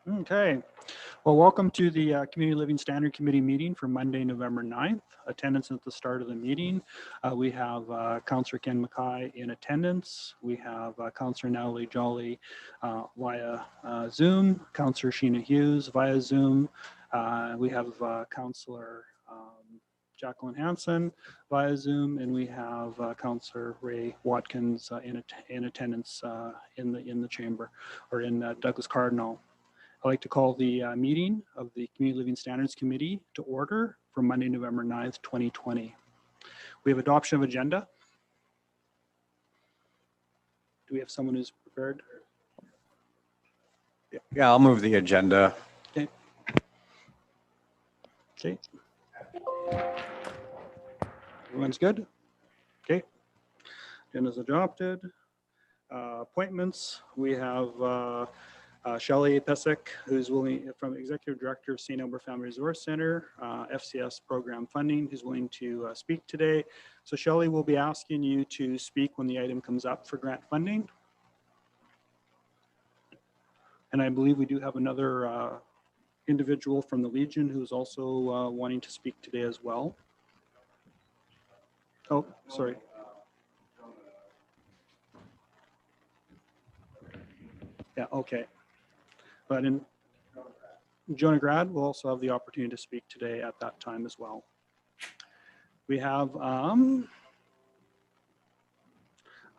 Okay. Well, welcome to the Community Living Standard Committee meeting for Monday, November 9th. Attendance at the start of the meeting. We have Councillor Ken Mackay in attendance. We have Councillor Natalie Jolly via Zoom, Councillor Sheena Hughes via Zoom. We have Councillor Jacqueline Hansen via Zoom, and we have Councillor Ray Watkins in attendance in the chamber, or in Douglas Cardinal. I'd like to call the meeting of the Community Living Standards Committee to order for Monday, November 9th, 2020. We have adoption of agenda. Do we have someone who's prepared? Yeah, I'll move the agenda. Okay. Okay. Everyone's good? Okay. Agenda's adopted. Appointments. We have Shelley Pesic, who's willing, from Executive Director of St. Albert Family Resource Center, FCS program funding, who's willing to speak today. So Shelley will be asking you to speak when the item comes up for grant funding. And I believe we do have another individual from the Legion who's also wanting to speak today as well. Oh, sorry. Yeah, okay. But in Jonah Grad will also have the opportunity to speak today at that time as well. We have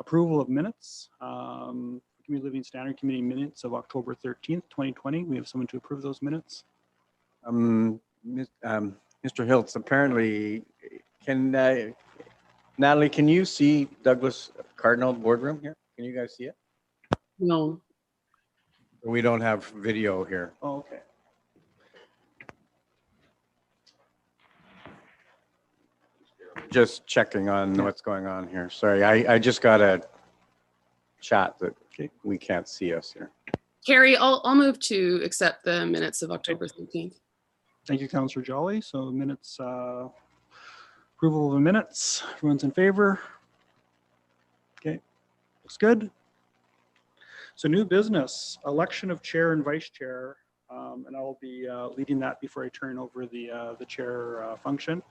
approval of minutes, Community Living Standard Committee minutes of October 13th, 2020. We have someone to approve those minutes. Mr. Hiltz, apparently, Natalie, can you see Douglas Cardinal boardroom here? Can you guys see it? No. We don't have video here. Oh, okay. Just checking on what's going on here. Sorry, I just got a chat that we can't see us here. Carrie, I'll move to accept the minutes of October 13th. Thank you, Councillor Jolly. So minutes, approval of the minutes. Everyone's in favor? Okay, looks good. So new business, election of chair and vice chair, and I will be leading that before I turn over the chair function.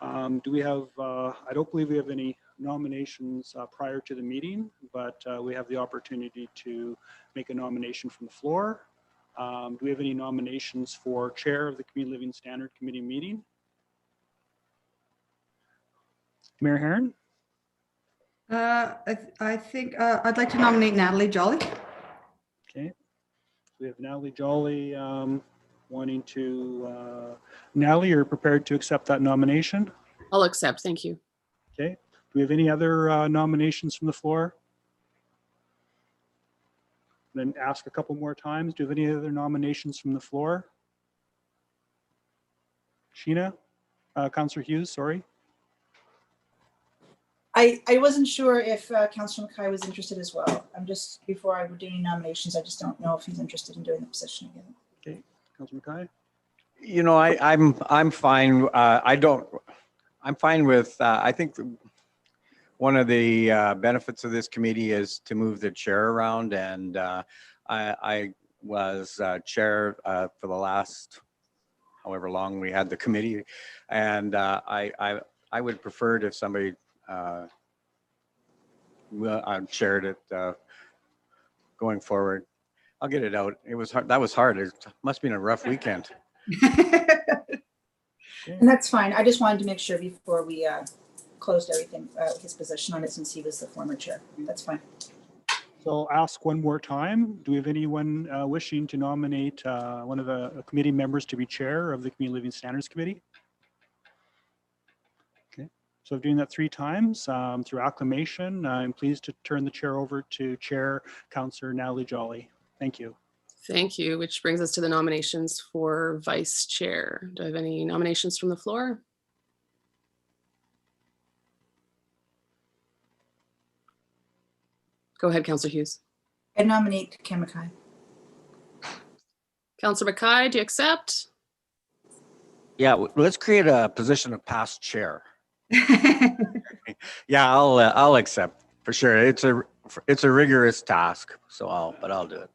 Do we have, I don't believe we have any nominations prior to the meeting, but we have the opportunity to make a nomination from the floor. Do we have any nominations for chair of the Community Living Standard Committee meeting? Mayor Herron? I think I'd like to nominate Natalie Jolly. Okay, we have Natalie Jolly wanting to, Natalie, you're prepared to accept that nomination? I'll accept, thank you. Okay, do we have any other nominations from the floor? Then ask a couple more times. Do you have any other nominations from the floor? Sheena? Councillor Hughes, sorry. I wasn't sure if Councillor Mackay was interested as well. I'm just, before I would do any nominations, I just don't know if he's interested in doing the position again. Okay, Councillor Mackay. You know, I'm fine. I'm fine with, I think one of the benefits of this committee is to move the chair around, and I was chair for the last however long we had the committee, and I would prefer it if somebody shared it going forward. I'll get it out. It was hard. That was hard. It must have been a rough weekend. And that's fine. I just wanted to make sure before we closed everything, his position on it, since he was the former chair. That's fine. So I'll ask one more time. Do we have anyone wishing to nominate one of the committee members to be chair of the Community Living Standards Committee? Okay, so doing that 3 times through acclamation, I'm pleased to turn the chair over to Chair Councillor Natalie Jolly. Thank you. Thank you, which brings us to the nominations for vice chair. Do I have any nominations from the floor? Go ahead, Councillor Hughes. I nominate Ken Mackay. Councillor Mackay, do you accept? Yeah, let's create a position of past chair. Yeah, I'll accept for sure. It's it's a rigorous task, so I'll do it.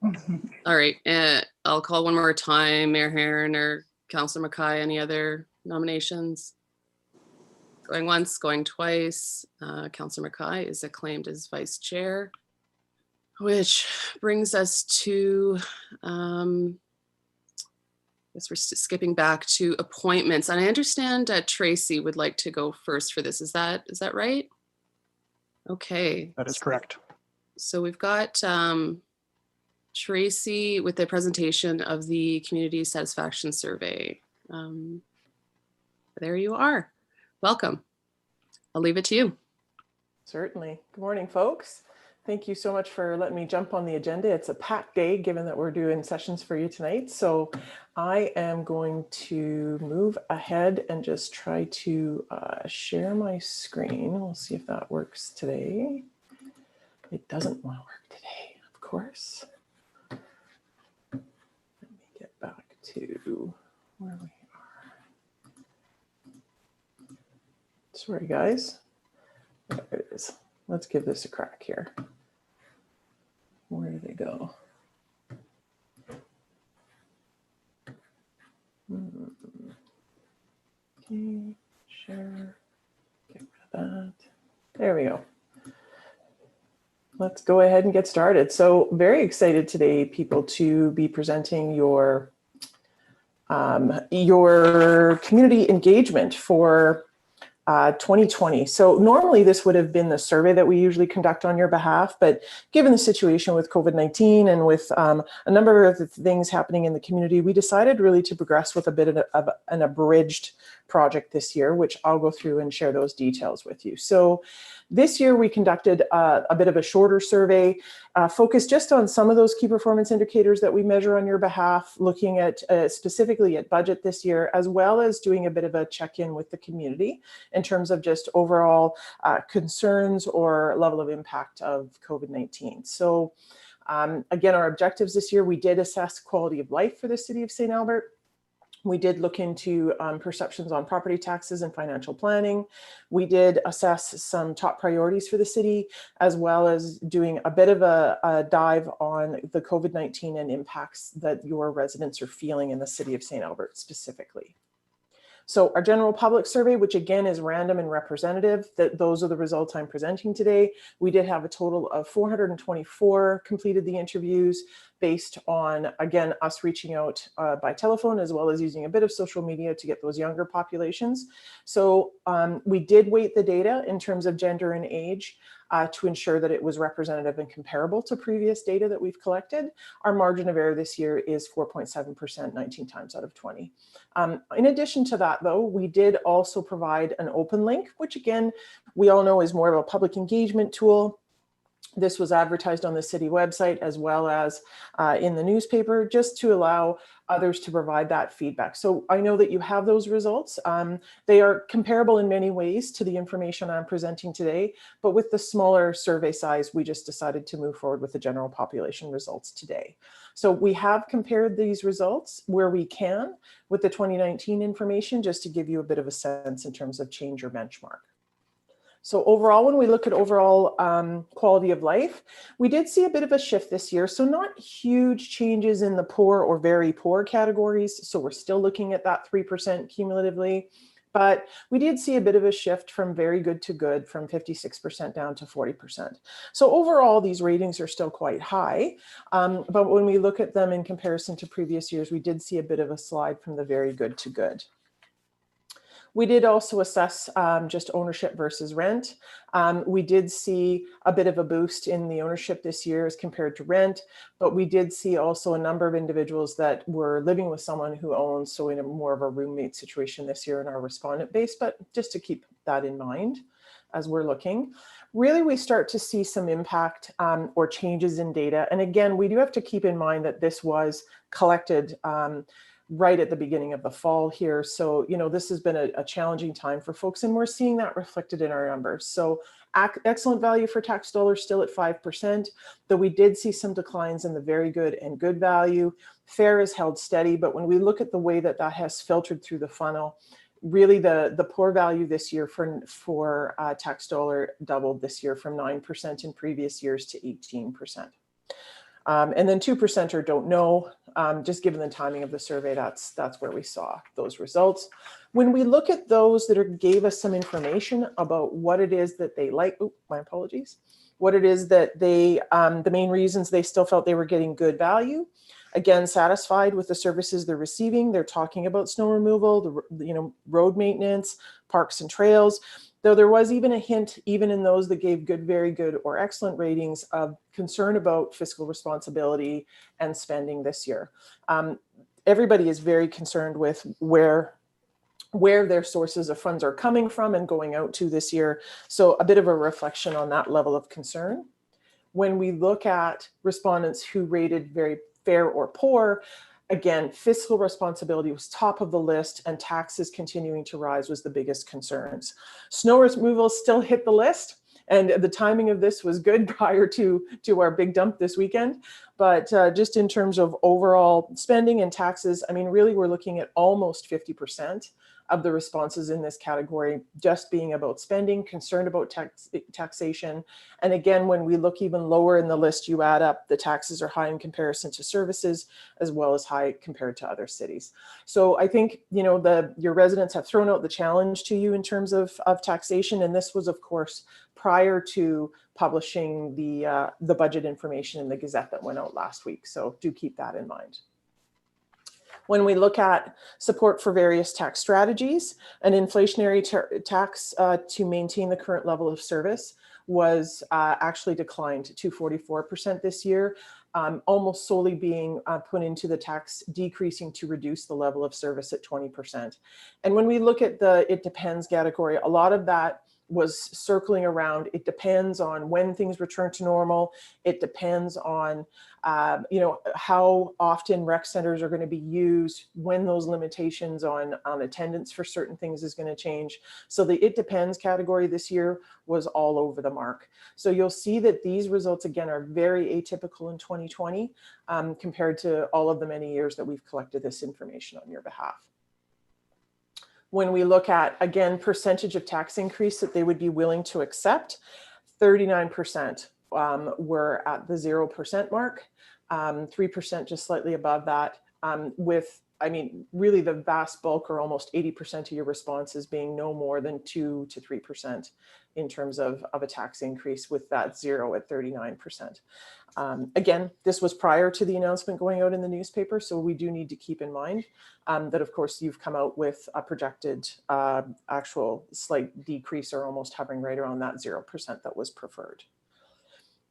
All right, I'll call one more time. Mayor Heron or Councillor Mackay, any other nominations? Going once, going twice. Councillor Mackay is acclaimed as vice chair, which brings us to, I guess we're skipping back to appointments. And I understand Tracy would like to go first for this. Is that right? Okay. That is correct. So we've got Tracy with the presentation of the community satisfaction survey. There you are. Welcome. I'll leave it to you. Certainly. Good morning, folks. Thank you so much for letting me jump on the agenda. It's a packed day, given that we're doing sessions for you tonight. So I am going to move ahead and just try to share my screen. We'll see if that works today. It doesn't want to work today, of course. Let me get back to where we are. Sorry, guys. There it is. Let's give this a crack here. Where did it go? Okay, share, get rid of that. There we go. Let's go ahead and get started. So very excited today, people, to be presenting your community engagement for 2020. So normally this would have been the survey that we usually conduct on your behalf, but given the situation with COVID-19 and with a number of other things happening in the community, we decided really to progress with a bit of an abridged project this year, which I'll go through and share those details with you. So this year we conducted a bit of a shorter survey, focused just on some of those key performance indicators that we measure on your behalf, looking at specifically at budget this year, as well as doing a bit of a check-in with the community in terms of just overall concerns or level of impact of COVID-19. So again, our objectives this year, we did assess quality of life for the city of St. Albert. We did look into perceptions on property taxes and financial planning. We did assess some top priorities for the city, as well as doing a bit of a dive on the COVID-19 and impacts that your residents are feeling in the city of St. Albert specifically. So our general public survey, which again is random and representative, those are the results I'm presenting today. We did have a total of 424 completed the interviews based on, again, us reaching out by telephone, as well as using a bit of social media to get those younger populations. So we did weight the data in terms of gender and age to ensure that it was representative and comparable to previous data that we've collected. Our margin of error this year is 4.7%, 19 times out of 20. In addition to that, though, we did also provide an open link, which again, we all know is more of a public engagement tool. This was advertised on the city website as well as in the newspaper, just to allow others to provide that feedback. So I know that you have those results. They are comparable in many ways to the information I'm presenting today, but with the smaller survey size, we just decided to move forward with the general population results today. So we have compared these results where we can with the 2019 information, just to give you a bit of a sense in terms of change or benchmark. So overall, when we look at overall quality of life, we did see a bit of a shift this year. So not huge changes in the poor or very poor categories. So we're still looking at that 3% cumulatively. But we did see a bit of a shift from very good to good, from 56% down to 40%. So overall, these ratings are still quite high. But when we look at them in comparison to previous years, we did see a bit of a slide from the very good to good. We did also assess just ownership versus rent. We did see a bit of a boost in the ownership this year as compared to rent, but we did see also a number of individuals that were living with someone who owns, so in a more of a roommate situation this year in our respondent base, but just to keep that in mind as we're looking. Really, we start to see some impact or changes in data. And again, we do have to keep in mind that this was collected right at the beginning of the fall here. So, you know, this has been a challenging time for folks, and we're seeing that reflected in our numbers. So excellent value for tax dollars still at 5%, though we did see some declines in the very good and good value. Fair is held steady, but when we look at the way that that has filtered through the funnel, Really the poor value this year for tax dollar doubled this year from 9% in previous years to 18%. And then 2% don't know, just given the timing of the survey, that's where we saw those results. When we look at those that gave us some information about what it is that they like, my apologies, what it is that they, the main reasons they still felt they were getting good value. Again, satisfied with the services they're receiving. They're talking about snow removal, road maintenance, parks and trails. Though there was even a hint, even in those that gave good, very good, or excellent ratings, of concern about fiscal responsibility and spending this year. Everybody is very concerned with where their sources of funds are coming from and going out to this year. So a bit of a reflection on that level of concern. When we look at respondents who rated very fair or poor, again, fiscal responsibility was top of the list, and taxes continuing to rise was the biggest concerns. Snow removal still hit the list, and the timing of this was good prior to our big dump this weekend. But just in terms of overall spending and taxes, I mean, really, we're looking at almost 50% of the responses in this category just being about spending, concerned about taxation. And again, when we look even lower in the list, you add up the taxes are high in comparison to services, as well as high compared to other cities. So I think, your residents have thrown out the challenge to you in terms of taxation. And this was, of course, prior to publishing the budget information in the Gazette that went out last week. So do keep that in mind. When we look at support for various tax strategies, an inflationary tax to maintain the current level of service was actually declined to 44% this year, almost solely being put into the tax decreasing to reduce the level of service at 20%. And when we look at the it depends category, a lot of that was circling around. It depends on when things return to normal. It depends on, how often rec centers are going to be used, when those limitations on attendance for certain things is going to change. So the it depends category this year was all over the mark. So you'll see that these results, again, are very atypical in 2020 compared to all of the many years that we've collected this information on your behalf. When we look at, again, percentage of tax increase that they would be willing to accept, 39% were at the 0% mark, 3% just slightly above that, with, I mean, really the vast bulk, or almost 80% of your responses being no more than 2 to 3% in terms of a tax increase, with that 0 at 39%. Again, this was prior to the announcement going out in the newspaper, so we do need to keep in mind that, of course, you've come out with a projected actual slight decrease, or almost hovering right around that 0% that was preferred.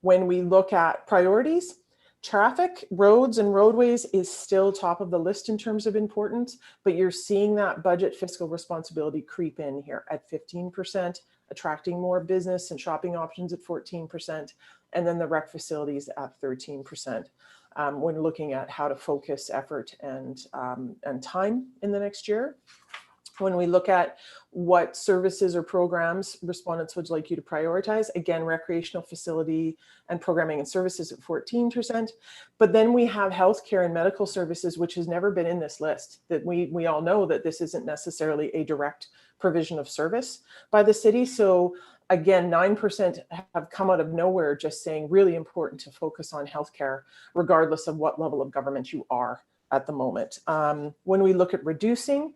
When we look at priorities, traffic, roads and roadways is still top of the list in terms of importance, but you're seeing that budget fiscal responsibility creep in here at 15%, attracting more business and shopping options at 14%, and then the rec facilities at 13%. When looking at how to focus effort and time in the next year. When we look at what services or programs respondents would like you to prioritize, again, recreational facility and programming and services at 14%. But then we have healthcare and medical services, which has never been in this list. That we all know that this isn't necessarily a direct provision of service by the city. So again, 9% have come out of nowhere, just saying really important to focus on healthcare, regardless of what level of government you are at the moment. When we look at reducing,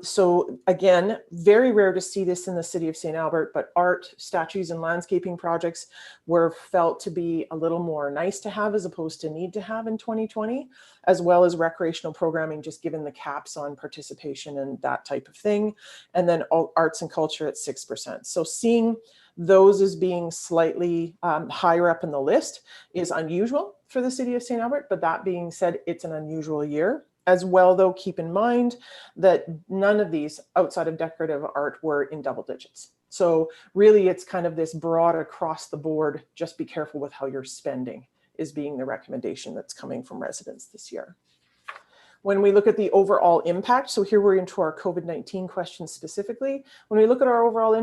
so again, very rare to see this in the city of St. Albert, but art, statues, and landscaping projects were felt to be a little more nice to have as opposed to need to have in 2020, as well as recreational programming, just given the caps on participation and that type of thing. And then arts and culture at 6%. So seeing those as being slightly higher up in the list is unusual for the city of St. Albert, but that being said, it's an unusual year. As well, though, keep in mind that none of these outside of decorative art were in double digits. So really, it's kind of this broad across the board, just be careful with how you're spending is being the recommendation that's coming from residents this year. When we look at the overall impact, so here we're into our COVID-19 questions specifically. When we look at our overall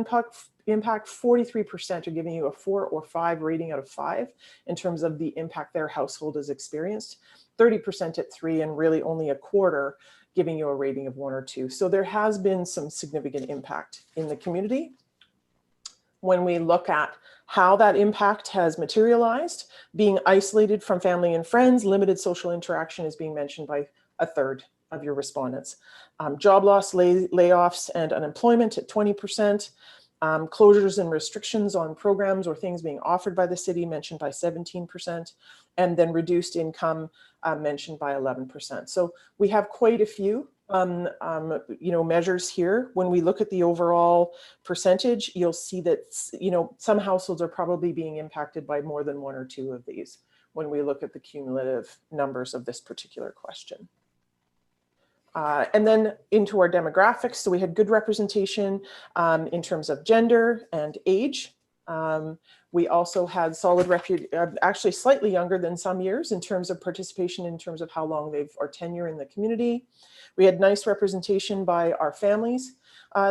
impact, 43% are giving you a 4 or 5 rating out of 5 in terms of the impact their household has experienced, 30% at 3, and really only a quarter giving you a rating of 1 or 2. So there has been some significant impact in the community. When we look at how that impact has materialized, being isolated from family and friends, limited social interaction is being mentioned by a third of your respondents. Job loss, layoffs, and unemployment at 20%. Closures and restrictions on programs or things being offered by the city mentioned by 17%. And then reduced income mentioned by 11%. So we have quite a few measures here. When we look at the overall percentage, you'll see that, some households are probably being impacted by more than 1 or 2 of these when we look at the cumulative numbers of this particular question. And then into our demographics. So we had good representation in terms of gender and age. We also had solid, actually slightly younger than some years in terms of participation, in terms of how long or tenure in the community. We had nice representation by our families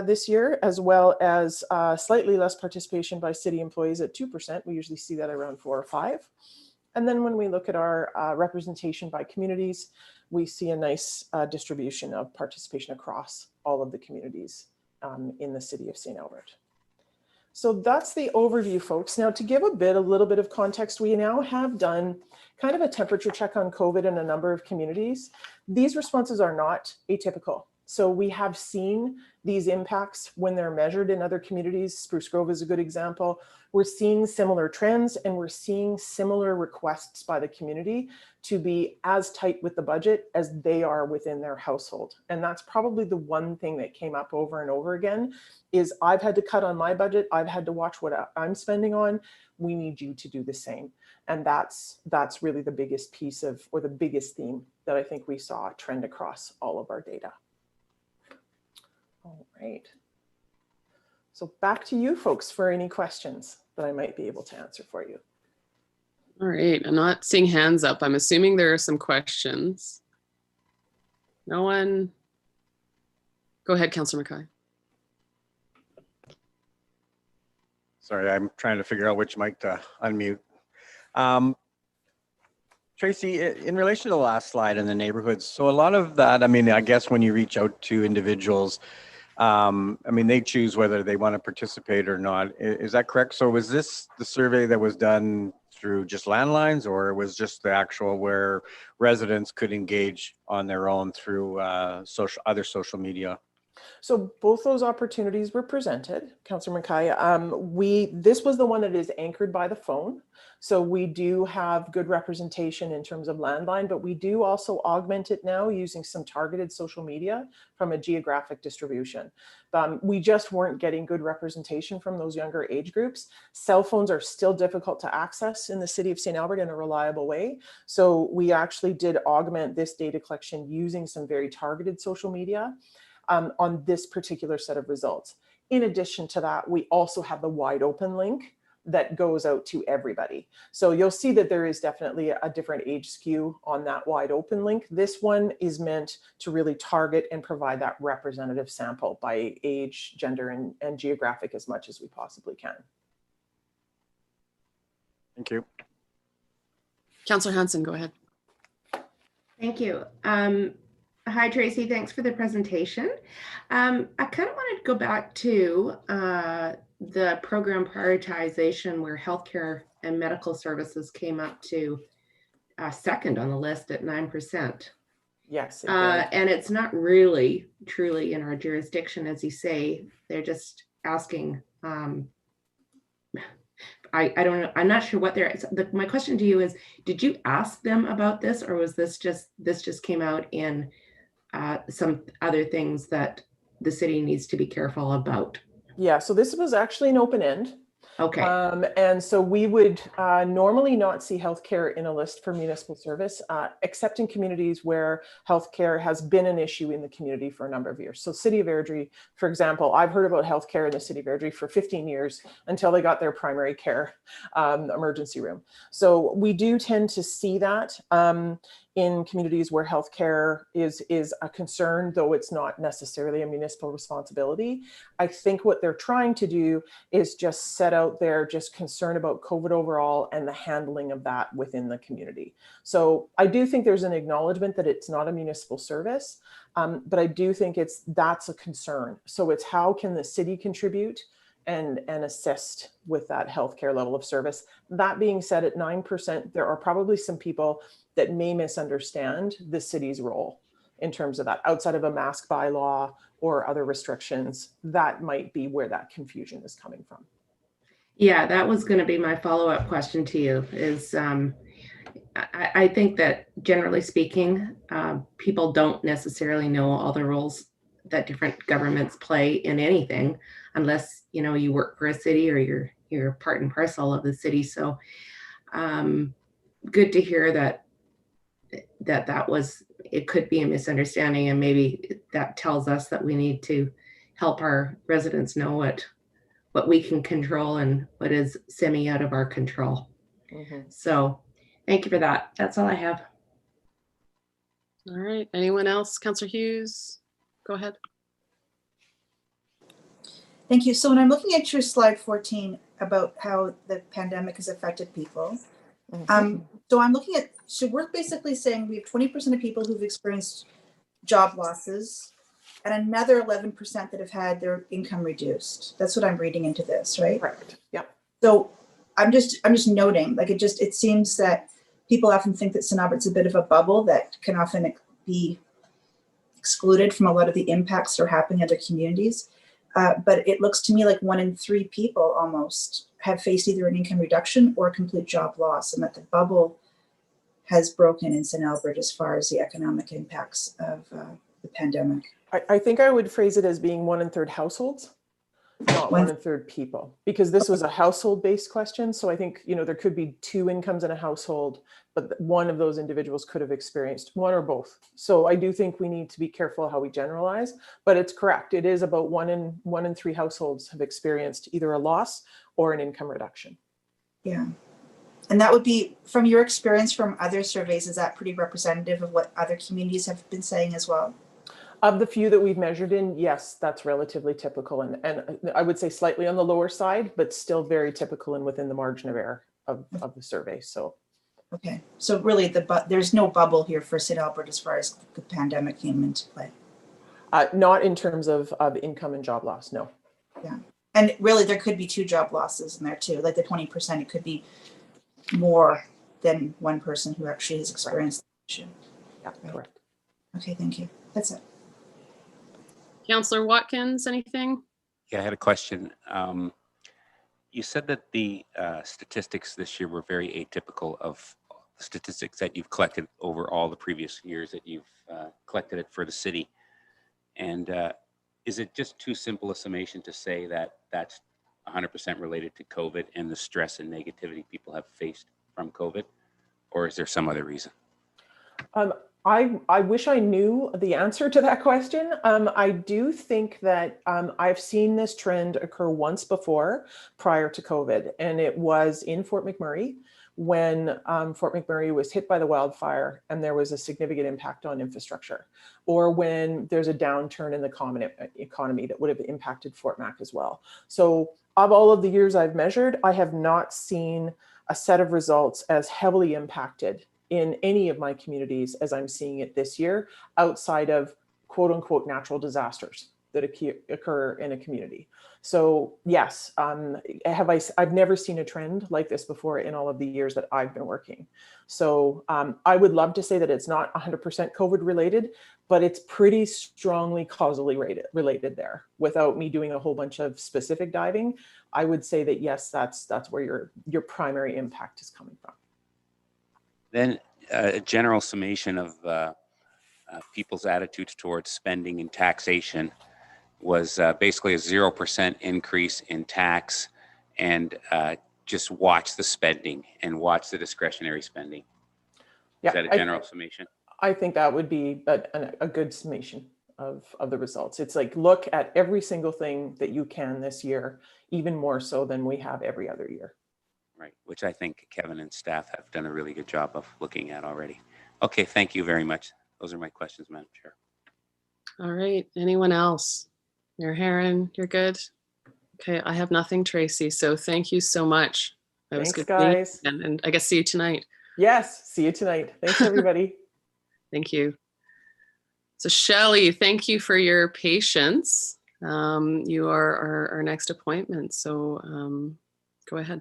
this year, as well as slightly less participation by city employees at 2%. We usually see that around 4 or 5. And then when we look at our representation by communities, we see a nice distribution of participation across all of the communities in the city of St. Albert. So that's the overview, folks. Now, to give a little bit of context, we now have done kind of a temperature check on COVID in a number of communities. These responses are not atypical. So we have seen these impacts when they're measured in other communities. Spruce Grove is a good example. We're seeing similar trends, and we're seeing similar requests by the community to be as tight with the budget as they are within their household. And that's probably the one thing that came up over and over again is I've had to cut on my budget. I've had to watch what I'm spending on. We need you to do the same. And that's really the biggest piece of, or the biggest theme that I think we saw trend across all of our data. All right. So back to you folks for any questions that I might be able to answer for you. All right, I'm not seeing hands up. I'm assuming there are some questions. No one? Go ahead, Councillor Mackay. Sorry, I'm trying to figure out which mic to unmute. Tracy, in relation to the last slide in the neighborhoods, so a lot of that, I mean, I guess when you reach out to individuals, I mean, they choose whether they want to participate or not. Is that correct? So was this the survey that was done through just landlines, or was just the actual where residents could engage on their own through other social media? So both those opportunities were presented, Councillor Mackay. This was the one that is anchored by the phone. So we do have good representation in terms of landline, but we do also augment it now using some targeted social media from a geographic distribution. We just weren't getting good representation from those younger age groups. Cell phones are still difficult to access in the city of St. Albert in a reliable way. So we actually did augment this data collection using some very targeted social media on this particular set of results. In addition to that, we also have the wide open link that goes out to everybody. So you'll see that there is definitely a different age skew on that wide open link. This one is meant to really target and provide that representative sample by age, gender, and geographic as much as we possibly can. Thank you. Councillor Hanson, go ahead. Thank you. Hi, Tracy. Thanks for the presentation. I kind of wanted to go back to the program prioritization where healthcare and medical services came up to second on the list at 9%. Yes. And it's not really truly in our jurisdiction, as you say. They're just asking. I don't know. I'm not sure what they're. My question to you is: did you ask them about this, or was this just came out in some other things that the city needs to be careful about? Yeah, so this was actually an open end. Okay. And so we would normally not see healthcare in a list for municipal service, except in communities where healthcare has been an issue in the community for a number of years. So City of Airdrie, for example, I've heard about healthcare in the City of Airdrie for 15 years until they got their primary care emergency room. So we do tend to see that in communities where healthcare is a concern, though it's not necessarily a municipal responsibility. I think what they're trying to do is just set out there just concern about COVID overall and the handling of that within the community. So I do think there's an acknowledgement that it's not a municipal service, but I do think that's a concern. So it's how can the city contribute and assist with that healthcare level of service. That being said, at 9%, there are probably some people that may misunderstand the city's role in terms of that. Outside of a mask bylaw or other restrictions, that might be where that confusion is coming from. Yeah, that was going to be my follow-up question to you is I think that generally speaking, people don't necessarily know all the roles that different governments play in anything unless, you know, you work for a city or you're part and parcel of the city. So good to hear that was, it could be a misunderstanding, and maybe that tells us that we need to help our residents know what we can control and what is semi out of our control. Mm-hmm. So thank you for that. That's all I have. All right. Anyone else? Councillor Hughes, go ahead. Thank you. So when I'm looking at your slide 14 about how the pandemic has affected people, so I'm looking at, so we're basically saying we have 20% of people who've experienced job losses and another 11% that have had their income reduced. That's what I'm reading into this, right? Correct. Yep. So I'm just noting, like it seems that people often think that St. Albert's a bit of a bubble that can often be excluded from a lot of the impacts that are happening in other communities. But it looks to me like 1 in 3 people almost have faced either an income reduction or a complete job loss, and that the bubble has broken in St. Albert as far as the economic impacts of the pandemic. I think I would phrase it as being 1 in 3 households, not 1 in 3 people, because this was a household-based question. So I think, you know, there could be 2 incomes in a household, but one of those individuals could have experienced one or both. So I do think we need to be careful how we generalize, but it's correct. It is about 1 in 3 households have experienced either a loss or an income reduction. Yeah. And that would be, from your experience from other surveys, is that pretty representative of what other communities have been saying as well? Of the few that we've measured in, yes, that's relatively typical. And I would say slightly on the lower side, but still very typical and within the margin of error of the survey. So. Okay. So really there's no bubble here for St. Albert as far as the pandemic came into play. Not in terms of income and job loss, no. Yeah. And really there could be 2 job losses in there too. Like the 20%, it could be more than one person who actually has experienced the issue. Yeah, correct. Okay, thank you. That's it. Councillor Watkins, anything? Yeah, I had a question. You said that the statistics this year were very atypical of statistics that you've collected over all the previous years that you've collected it for the city. And is it just too simple a summation to say that that's 100% related to COVID and the stress and negativity people have faced from COVID? Or is there some other reason? I wish I knew the answer to that question. I do think that I've seen this trend occur once before prior to COVID, and it was in Fort McMurray when Fort McMurray was hit by the wildfire and there was a significant impact on infrastructure, or when there's a downturn in the economy that would have impacted Fort Mac as well. So of all of the years I've measured, I have not seen a set of results as heavily impacted in any of my communities as I'm seeing it this year, outside of quote unquote natural disasters that occur in a community. So yes, I've never seen a trend like this before in all of the years that I've been working. So I would love to say that it's not 100% COVID related, but it's pretty strongly causally related there. Without me doing a whole bunch of specific diving, I would say that yes, that's where your primary impact is coming from. Then a general summation of people's attitudes towards spending and taxation was basically a 0% increase in tax and just watch the spending and watch the discretionary spending. Yeah, Is that a general summation? I think that would be a good summation of the results. It's like, look at every single thing that you can this year, even more so than we have every other year. Right, which I think Kevin and staff have done a really good job of looking at already. Okay, thank you very much. Those are my questions, Madam Chair. All right, anyone else? Mayor Herron, you're good? Okay, I have nothing, Tracy, so thank you so much. That was Thanks, good meeting, guys. and I guess see you tonight. Yes, see you tonight. Thanks, everybody. Thank you. So Shelley, thank you for your patience. You are our next appointment, so go ahead.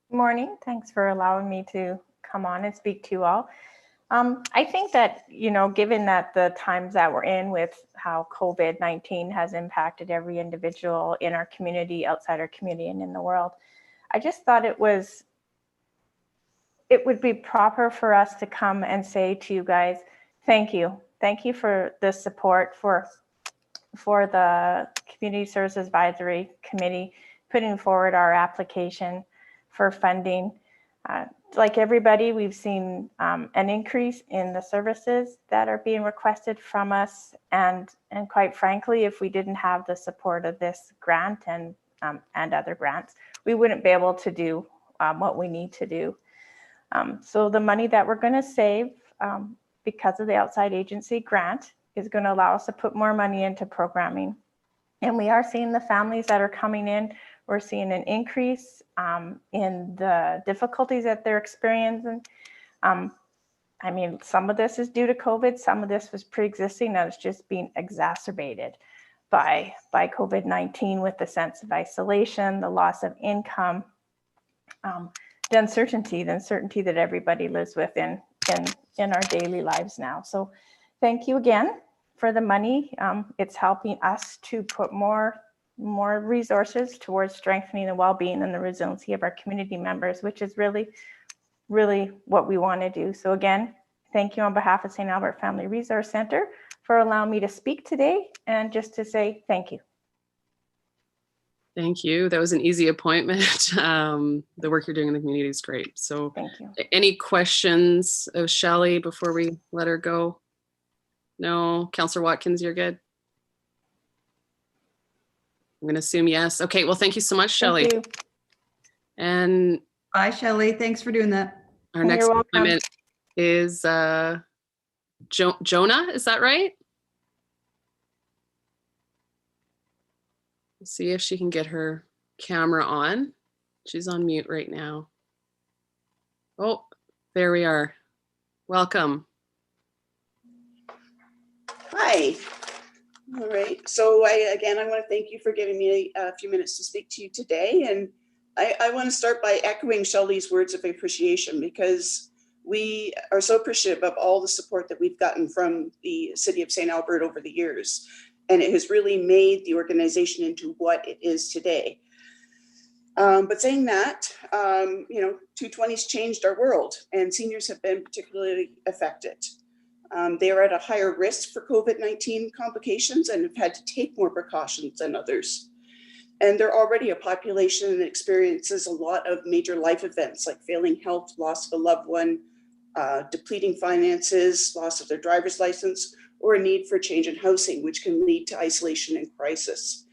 Good morning. Thanks for allowing me to come on and speak to you all. I think that, given that the times that we're in with how COVID-19 has impacted every individual in our community, outside our community, and in the world, I just thought it would be proper for us to come and say to you guys, thank you. Thank you for the support for the Community Services Advisory Committee, putting forward our application for funding. Like everybody, we've seen an increase in the services that are being requested from us. And quite frankly, if we didn't have the support of this grant and other grants, we wouldn't be able to do what we need to do. So the money that we're going to save because of the outside agency grant is going to allow us to put more money into programming. And we are seeing the families that are coming in. We're seeing an increase in the difficulties that they're experiencing. I mean, some of this is due to COVID. Some of this was pre-existing and it's just being exacerbated by COVID-19 with the sense of isolation, the loss of income, the uncertainty that everybody lives with in our daily lives now. So thank you again for the money. It's helping us to put more resources towards strengthening the well-being and the resiliency of our community members, which is really, really what we want to do. So again, thank you on behalf of St. Albert Family Resource Center for allowing me to speak today, and just to say thank you. Thank you. That was an easy appointment. The work you're doing in the community is great. So Thank you. any questions of Shelley before we let her go? No? Councillor Watkins, you're good? I'm going to assume yes. Okay, well, thank you so much, Shelley. Thank you. And Bye, Shelley. Thanks for doing that. our You're next welcome. appointment is Jonah, is that right? Let's see if she can get her camera on. She's on mute right now. Oh, there we are. Welcome. Hi. All right. So I want to thank you for giving me a few minutes to speak to you today. And I want to start by echoing Shelley's words of appreciation, because we are so appreciative of all the support that we've gotten from the City of St. Albert over the years. And it has really made the organization into what it is today. But saying that, 220's changed our world, and seniors have been particularly affected. They are at a higher risk for COVID-19 complications and have had to take more precautions than others. And they're already a population that experiences a lot of major life events like failing health, loss of a loved one, depleting finances, loss of their driver's license, or a need for change in housing, which can lead to isolation and crisis.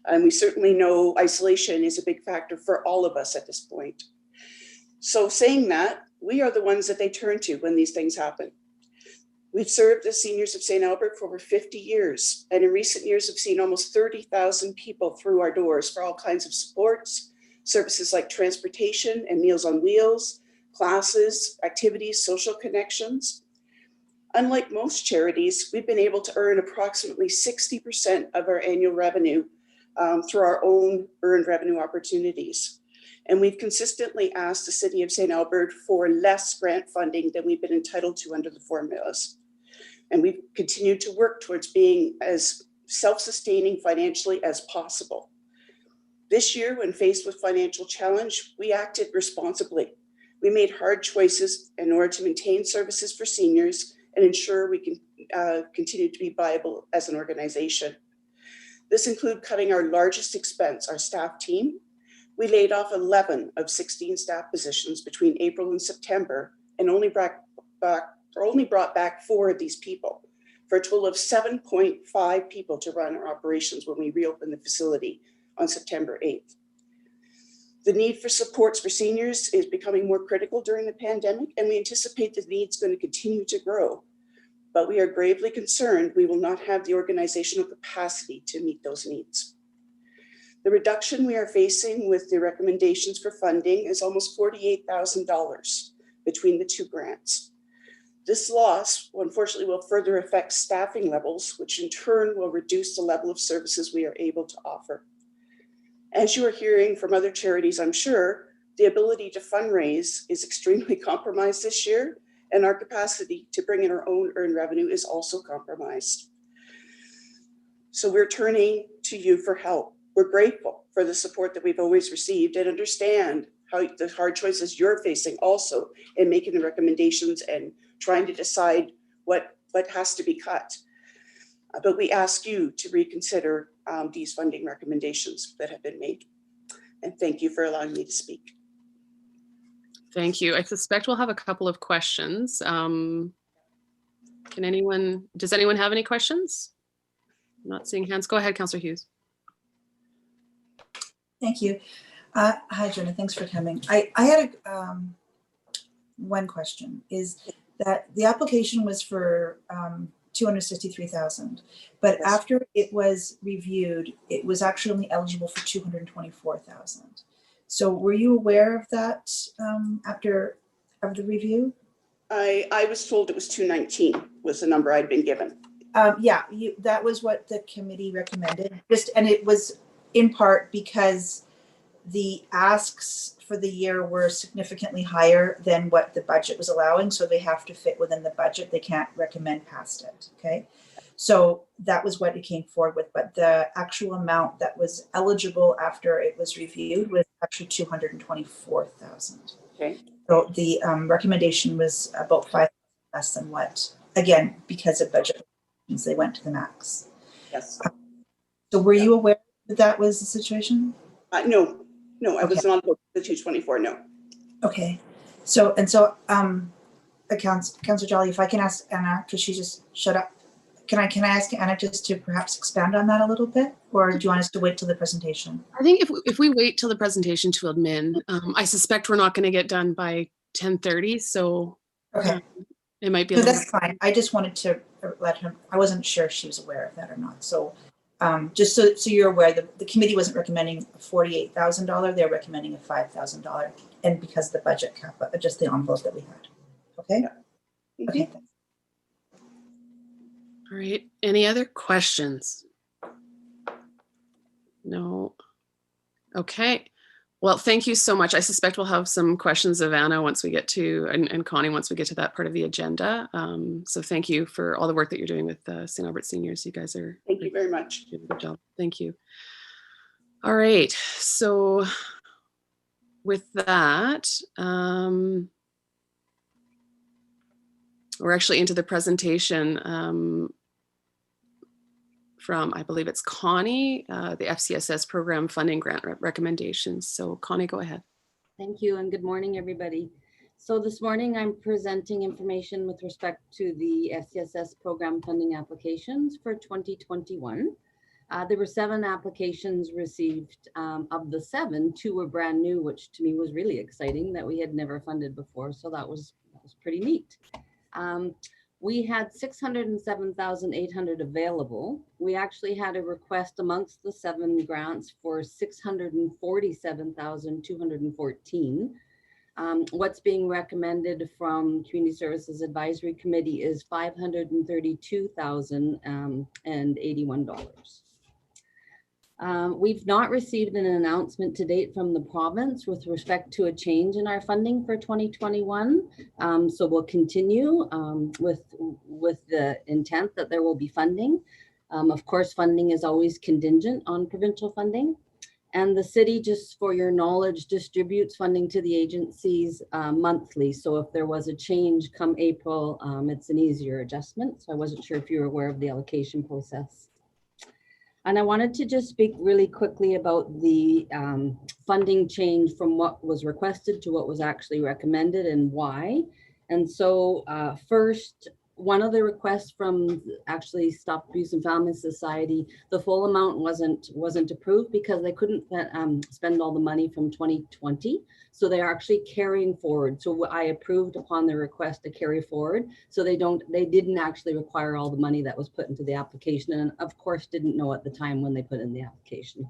And we certainly know isolation is a big factor for all of us at this point. So saying that, we are the ones that they turn to when these things happen. We've served the seniors of St. Albert for over 50 years, and in recent years have seen almost 30,000 people through our doors for all kinds of supports, services like transportation and Meals on Wheels, classes, activities, social connections. Unlike most charities, we've been able to earn approximately 60% of our annual revenue through our own earned revenue opportunities. And we've consistently asked the City of St. Albert for less grant funding than we've been entitled to under the formulas. And we've continued to work towards being as self-sustaining financially as possible. This year, when faced with financial challenge, we acted responsibly. We made hard choices in order to maintain services for seniors and ensure we can continue to be viable as an organization. This includes cutting our largest expense, our staff team. We laid off 11 of 16 staff positions between April and September and only brought back 4 of these people for a total of 7.5 people to run our operations when we reopened the facility on September 8th. The need for supports for seniors is becoming more critical during the pandemic, and we anticipate the need's going to continue to grow. But we are gravely concerned we will not have the organizational capacity to meet those needs. The reduction we are facing with the recommendations for funding is almost $48,000 between the 2 grants. This loss, unfortunately, will further affect staffing levels, which in turn will reduce the level of services we are able to offer. As you are hearing from other charities, I'm sure, the ability to fundraise is extremely compromised this year, and our capacity to bring in our own earned revenue is also compromised. So we're turning to you for help. We're grateful for the support that we've always received and understand how the hard choices you're facing also in making the recommendations and trying to decide what has to be cut. But we ask you to reconsider these funding recommendations that have been made. And thank you for allowing me to speak. Thank you. I suspect we'll have a couple of questions. Does anyone have any questions? I'm not seeing hands. Go ahead, Councillor Hughes. Thank you. Hi, Jonah. Thanks for coming. I had one question. Is that the application was for $263,000, but Yes. after it was reviewed, it was actually only eligible for $224,000. So were you aware of that after the review? I was told it was 219 was the number I'd been given. Yeah, that was what the committee recommended. And it was in part because the asks for the year were significantly higher than what the budget was allowing. So they have to fit within the budget. They can't recommend past it. Okay. So that was what it came forward with. But the actual amount that was eligible after it was reviewed was actually $224,000. Okay. So the recommendation was about $5,000 less than what, again, because of budget, they went to the max. Yes. So were you aware that that was the situation? No, I Okay. was not the 224. No. Okay. So Councillor Jolly, if I can ask Anna, because she just shut up. Can I ask Anna just to perhaps expand on that a little bit, or do you want us to wait till the presentation? I think if we wait till the presentation to admin, I suspect we're not going to get done by 10:30, so Okay. it might be a No, little. that's fine. I just wanted to let her. I wasn't sure if she was aware of that or not. So just so you're aware, the committee wasn't recommending a $48,000. They're recommending a $5,000, and because of the budget cap, just the envelope that we had. Okay. Yeah. Okay. All right. Any other questions? No. Okay. Well, thank you so much. I suspect we'll have some questions of Anna once we get to, and Connie once we get to that part of the agenda. So thank you for all the work that you're doing with St. Albert Seniors. You guys are Thank you very much. doing a good job. Thank you. All right. So with that, we're actually into the presentation from, I believe it's Connie, the FCSS program funding grant recommendations. So Connie, go ahead. Thank you and good morning, everybody. So this morning I'm presenting information with respect to the FCSS program funding applications for 2021. There were 7 applications received. Of the 7, 2 were brand new, which to me was really exciting that we had never funded before. So that was pretty neat. We had 607,800 available. We actually had a request amongst the 7 grants for 647,214. What's being recommended from Community Services Advisory Committee is $532,081. We've not received an announcement to date from the province with respect to a change in our funding for 2021. So we'll continue with the intent that there will be funding. Of course, funding is always contingent on provincial funding. And the city, just for your knowledge, distributes funding to the agencies monthly. So if there was a change come April, it's an easier adjustment. So I wasn't sure if you were aware of the allocation process. And I wanted to just speak really quickly about the funding change from what was requested to what was actually recommended and why. And so first, one of the requests from actually Stop Abuse and Family Society, the full amount wasn't approved because they couldn't spend all the money from 2020. So they're actually carrying forward. So I approved upon the request to carry forward. So they didn't actually require all the money that was put into the application, and of course didn't know at the time when they put in the application.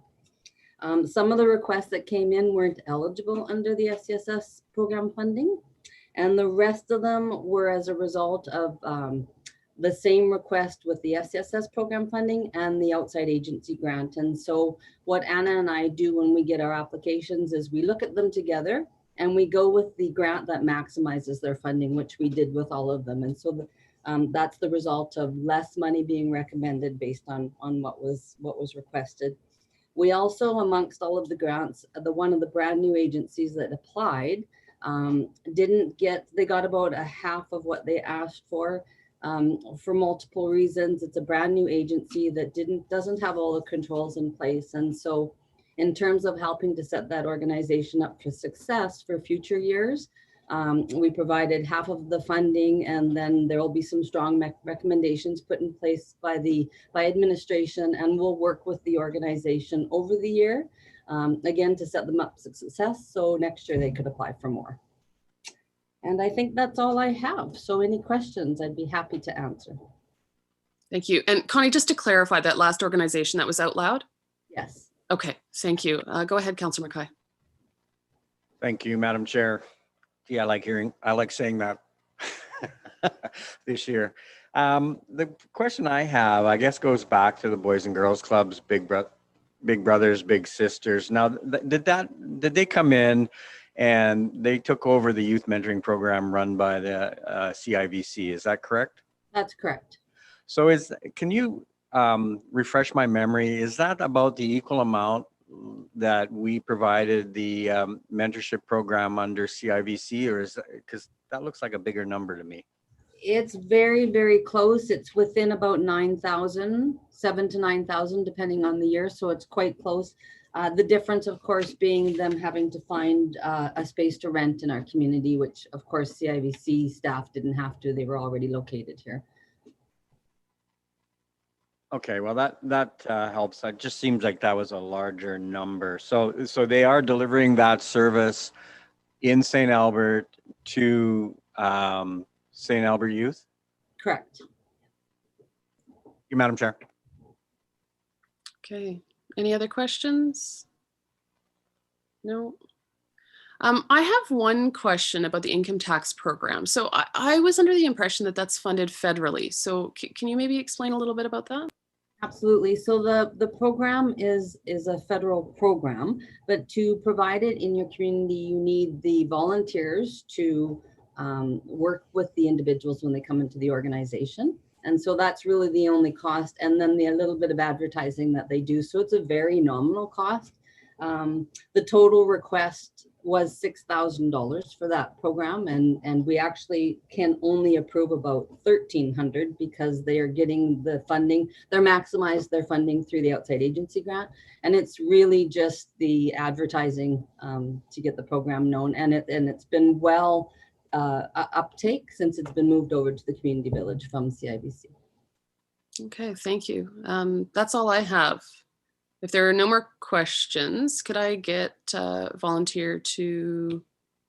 Some of the requests that came in weren't eligible under the SCSS program funding. And the rest of them were as a result of the same request with the SCSS program funding and the outside agency grant. And so what Anna and I do when we get our applications is we look at them together and we go with the grant that maximizes their funding, which we did with all of them. And so that's the result of less money being recommended based on what was requested. We also, amongst all of the grants, one of the brand new agencies that applied they got about a half of what they asked for multiple reasons. It's a brand new agency that doesn't have all the controls in place. And so in terms of helping to set that organization up for success for future years, we provided half of the funding, and then there will be some strong recommendations put in place by administration, and we'll work with the organization over the year, again, to set them up for success. So next year they could apply for more. And I think that's all I have. So any questions, I'd be happy to answer. Thank you. And Connie, just to clarify, that last organization that was out loud? Yes. Okay, thank you. Go ahead, Councillor Mackay. Thank you, Madam Chair. Yeah, I like saying that this year. The question I have, I guess, goes back to the Boys and Girls Clubs, Big Brothers, Big Sisters. Now, did they come in and they took over the youth mentoring program run by the CIVC? Is that correct? That's correct. So can you refresh my memory? Is that about the equal amount that we provided the mentorship program under CIVC, or is that, because that looks like a bigger number to me? It's very, very close. It's within about 9,000, 7,000 to 9,000, depending on the year. So it's quite close. The difference, of course, being them having to find a space to rent in our community, which of course CIVC staff didn't have to. They were already located here. Okay, well, that helps. It just seems like that was a larger number. So they are delivering that service in St. Albert to St. Albert Youth? Correct. Thank you, Madam Chair. Okay, any other questions? No. I have one question about the income tax program. So I was under the impression that that's funded federally. So can you maybe explain a little bit about that? Absolutely. So the program is a federal program, but to provide it in your community, you need the volunteers to work with the individuals when they come into the organization. And so that's really the only cost. And then a little bit of advertising that they do. So it's a very nominal cost. The total request was $6,000 for that program, and we actually can only approve about $1,300 because they are getting the funding. They're maximized their funding through the outside agency grant, and it's really just the advertising to get the program known, and it's been well uptake since it's been moved over to the community village from CIVC. Okay, thank you. That's all I have. If there are no more questions, could I get a volunteer to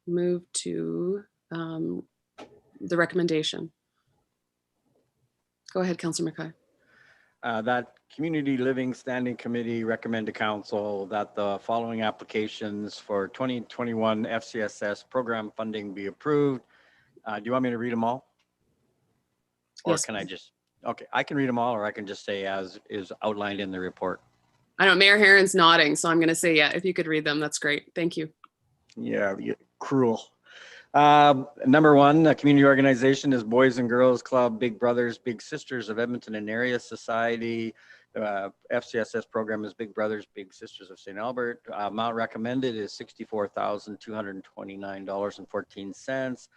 move to the recommendation? Go ahead, Councillor Mackay. That Community Living Standing Committee recommend to Council that the following applications for 2021 FCSS program funding be approved. Do you want me to read them all? Or Yes, can I please. just, okay, I can read them all, or I can just say as is outlined in the report. I know Mayor Herron's nodding, so I'm going to say, yeah, if you could read them, that's great. Thank you. Yeah, cruel. Number one, a community organization is Boys and Girls Club, Big Brothers, Big Sisters of Edmonton and Area Society. FCSS program is Big Brothers, Big Sisters of St. Albert. Amount recommended is $64,229.14.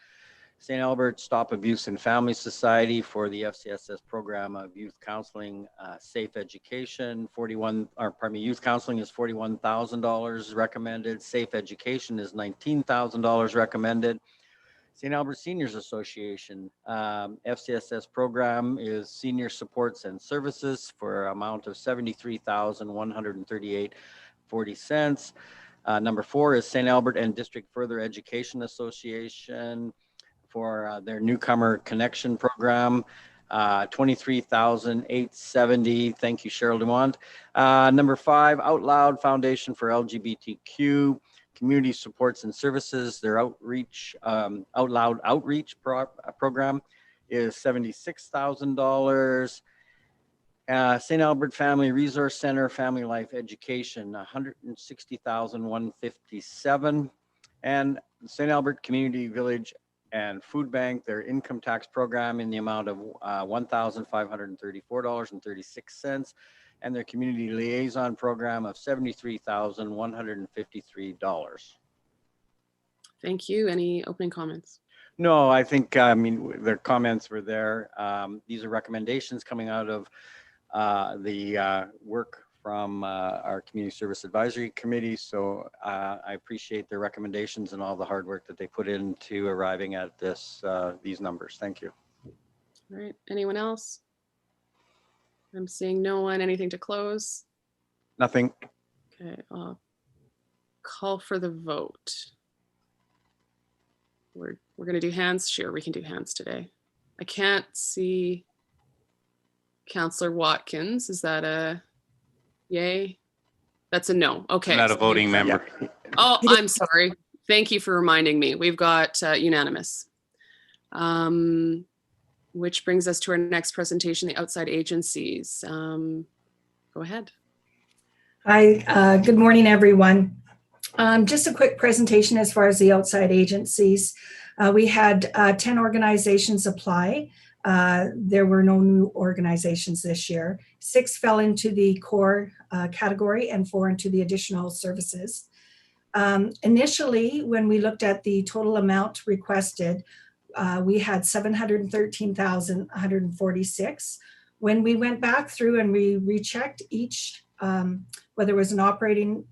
St. Albert Stop Abuse and Family Society for the FCSS program of youth counseling, safe education, youth counseling is $41,000 recommended. Safe education is $19,000 recommended. St. Albert Seniors Association, FCSS program is senior supports and services for an amount of $73,138.40. Number 4 is St. Albert and District Further Education Association for their Newcomer Connection program, $23,870. Thank you, Cheryl Dumont. Number 5, Out Loud Foundation for LGBTQ Community Supports and Services. Their outreach, Out Loud Outreach program is $76,000. St. Albert Family Resource Center, Family Life Education, $160,157. And St. Albert Community Village and Food Bank, their income tax program in the amount of $1,534.36, and their community liaison program of $73,153. Thank you. Any opening comments? No, I think, their comments were there. These are recommendations coming out of the work from our Community Service Advisory Committee. So I appreciate their recommendations and all the hard work that they put into arriving at these numbers. Thank you. All right. Anyone else? I'm seeing no one. Anything to close? Nothing. Okay. I'll call for the vote. We're going to do hands. Sure, we can do hands today. I can't see Councillor Watkins. Is that a yay? That's a no. Okay. I'm not a voting member. Oh, I'm sorry. Thank you for reminding me. We've got unanimous. Which brings us to our next presentation, the outside agencies. Go ahead. Hi, good morning, everyone. Just a quick presentation as far as the outside agencies. We had 10 organizations apply. There were no new organizations this year. 6 fell into the core category and 4 into the additional services. Initially, when we looked at the total amount requested, we had $713,146. When we went back through and we rechecked each, whether it was an operating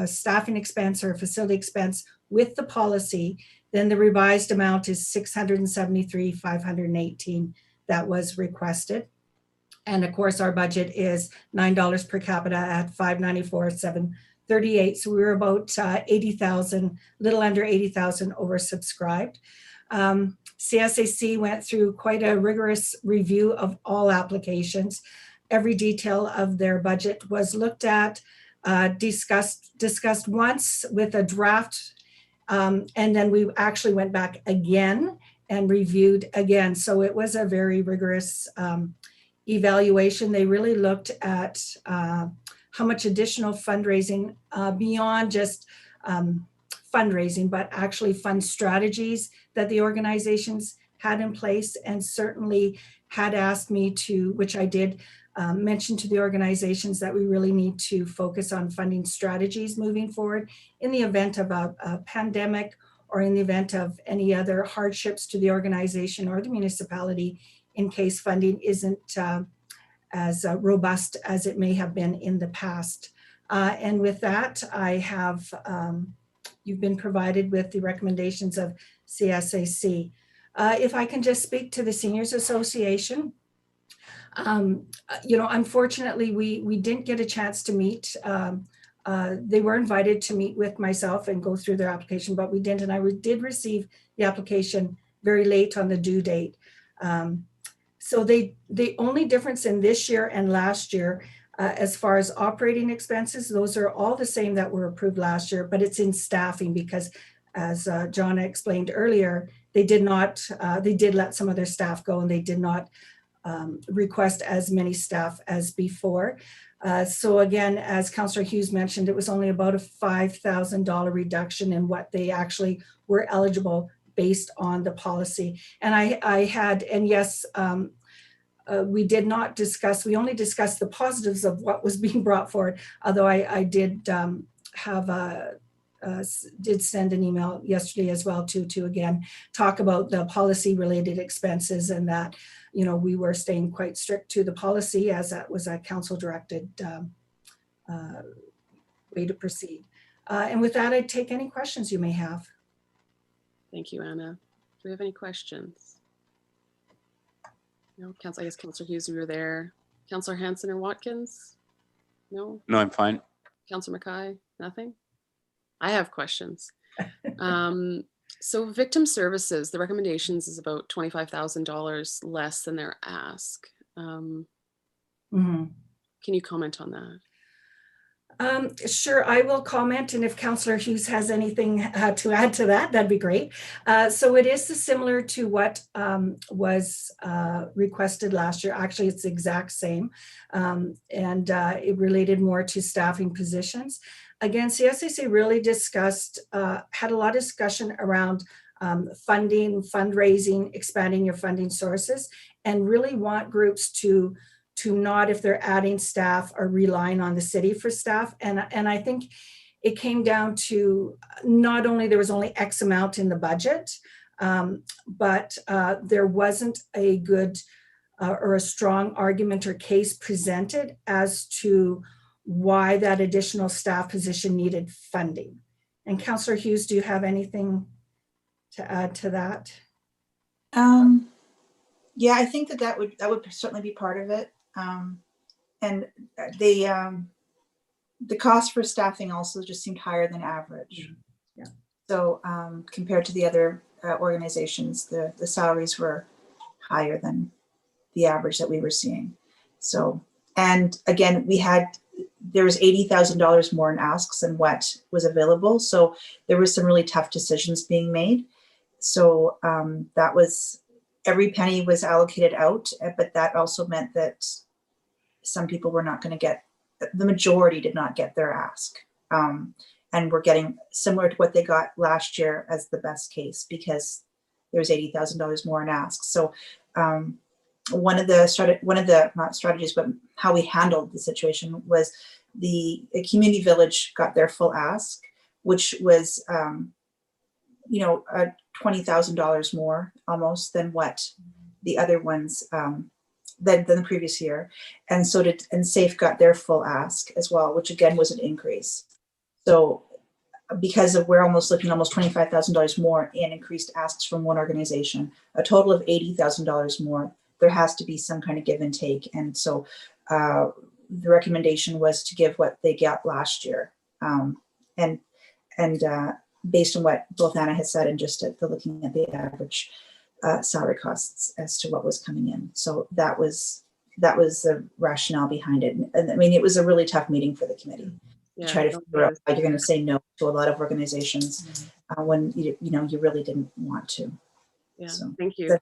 staffing expense or a facility expense with the policy, then the revised amount is $673,518 that was requested. And of course, our budget is $9 per capita at $594,738. So we were about 80,000, little under 80,000 oversubscribed. CSAC went through quite a rigorous review of all applications. Every detail of their budget was looked at, discussed once with a draft, and then we actually went back again and reviewed again. So it was a very rigorous evaluation. They really looked at how much additional fundraising beyond just fundraising, but actually fund strategies that the organizations had in place, and certainly had asked me to, which I did, mention to the organizations that we really need to focus on funding strategies moving forward in the event of a pandemic or in the event of any other hardships to the organization or the municipality, in case funding isn't as robust as it may have been in the past. And with that, I have, you've been provided with the recommendations of CSAC. If I can just speak to the Seniors Association. Unfortunately, we didn't get a chance to meet. They were invited to meet with myself and go through their application, but we didn't. And I did receive the application very late on the due date. So the only difference in this year and last year, as far as operating expenses, those are all the same that were approved last year, but it's in staffing because, as John explained earlier, they did let some of their staff go, and they did not request as many staff as before. So again, as Councillor Hughes mentioned, it was only about a $5,000 reduction in what they actually were eligible based on the policy. And we did not discuss, we only discussed the positives of what was being brought forward, although I did have did send an email yesterday as well to again talk about the policy related expenses, and that, you know, we were staying quite strict to the policy as that was a council directed way to proceed. And with that, I'd take any questions you may have. Thank you, Anna. Do we have any questions? No, I guess Councillor Hughes, you were there. Councillor Hanson or Watkins? No? No, I'm fine. Councillor Mackay? Nothing? I have questions. So victim services, the recommendations is about $25,000 less than their ask. Can you comment on that? Sure, I will comment, and if Councillor Hughes has anything to add to that, that'd be great. So it is similar to what was requested last year. Actually, it's the exact same, and it related more to staffing positions. Again, CSAC really discussed, had a lot of discussion around funding, fundraising, expanding your funding sources, and really want groups to not, if they're adding staff, or relying on the city for staff. And I think it came down to not only there was only X amount in the budget, but there wasn't a good or a strong argument or case presented as to why that additional staff position needed funding. And Councillor Hughes, do you have anything to add to that? Yeah, I think that would certainly be part of it. And the cost for staffing also just seemed higher than average. Yeah. So compared to the other organizations, the salaries were higher than the average that we were seeing. So, and again, there was $80,000 more in asks than what was available. So there were some really tough decisions being made. So that was, every penny was allocated out, but that also meant that some people were not going to get, the majority did not get their ask. And we're getting similar to what they got last year as the best case, because there's $80,000 more in asks. So one of the not strategies, but how we handled the situation was the community village got their full ask, which was, $20,000 more almost than what the other ones, than the previous year. And so and SAFE got their full ask as well, which again was an increase. So because of, we're almost looking almost $25,000 more in increased asks from one organization, a total of $80,000 more, there has to be some kind of give and take. And so the recommendation was to give what they got last year. And based on what both Anna has said, and just looking at the average salary costs as to what was coming in. So that was the rationale behind it. And I mean, it was a really tough meeting for the committee. Yeah, Try to figure out how you're going to say no to a lot of organizations when you really didn't want to. Yeah, so, thank you.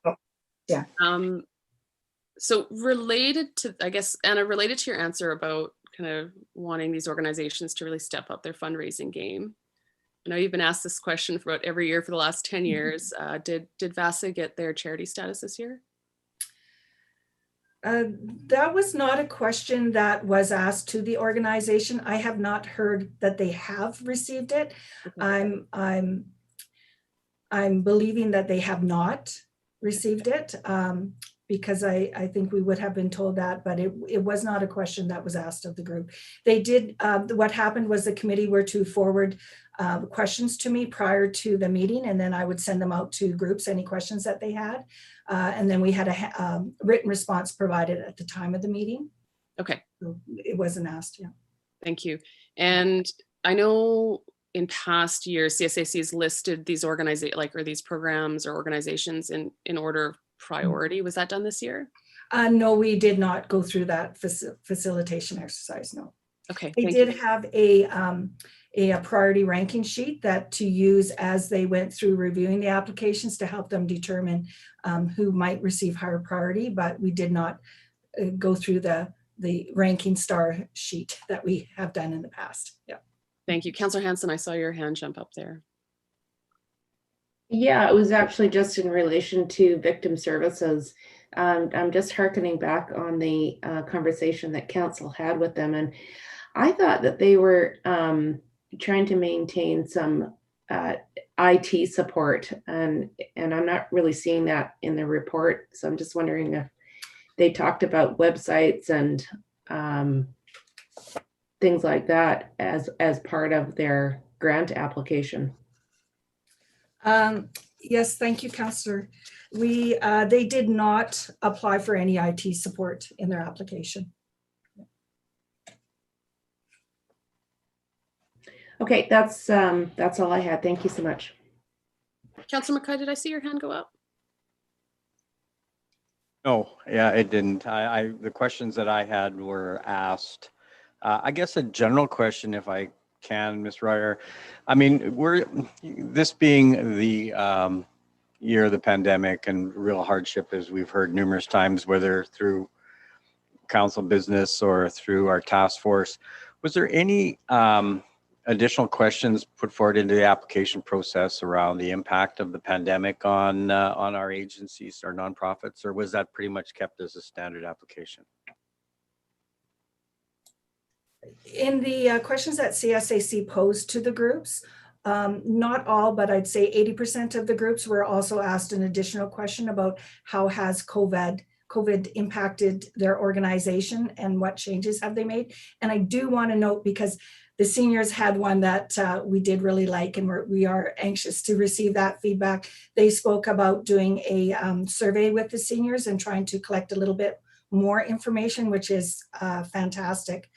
Yeah. So related to, I guess, Anna, related to your answer about kind of wanting these organizations to really step up their fundraising game. I know you've been asked this question for about every year for the last 10 years. Did VASA get their charity status this year? That was not a question that was asked to the organization. I have not heard that they have received it. Okay. I'm believing that they have not received it, because I think we would have been told that, but it was not a question that was asked of the group. They did, what happened was the committee were to forward questions to me prior to the meeting, and then I would send them out to groups, any questions that they had. And then we had a written response provided at the time of the meeting. Okay. So it wasn't asked, yeah. Thank you. And I know in past years, CSAC has listed these these programs or organizations in order of priority. Was that done this year? No, we did not go through that facilitation exercise, no. Okay. They did have a priority ranking sheet that to use as they went through reviewing the applications to help them determine who might receive higher priority, but we did not go through the ranking star sheet that we have done in the past. Yeah. Thank you. Councillor Hanson, I saw your hand jump up there. Yeah, it was actually just in relation to victim services. I'm just hearkening back on the conversation that council had with them, and I thought that they were trying to maintain some IT support, and I'm not really seeing that in the report. So I'm just wondering if they talked about websites and things like that as part of their grant application. Yes, thank you, Councillor. They did not apply for any IT support in their application. Okay, that's all I had. Thank you so much. Councillor McKay, did I see your hand go up? No, yeah, it didn't. The questions that I had were asked. I guess a general question, if I can, Ms. Ryder. I mean, this being the year of the pandemic and real hardship, as we've heard numerous times, whether through council business or through our task force, was there any additional questions put forward into the application process around the impact of the pandemic on our agencies or nonprofits, or was that pretty much kept as a standard application? In the questions that CSAC posed to the groups, not all, but I'd say 80% of the groups were also asked an additional question about how has COVID impacted their organization and what changes have they made. And I do want to note, because the seniors had one that we did really like, and we are anxious to receive that feedback. They spoke about doing a survey with the seniors and trying to collect a little bit more information, which is fantastic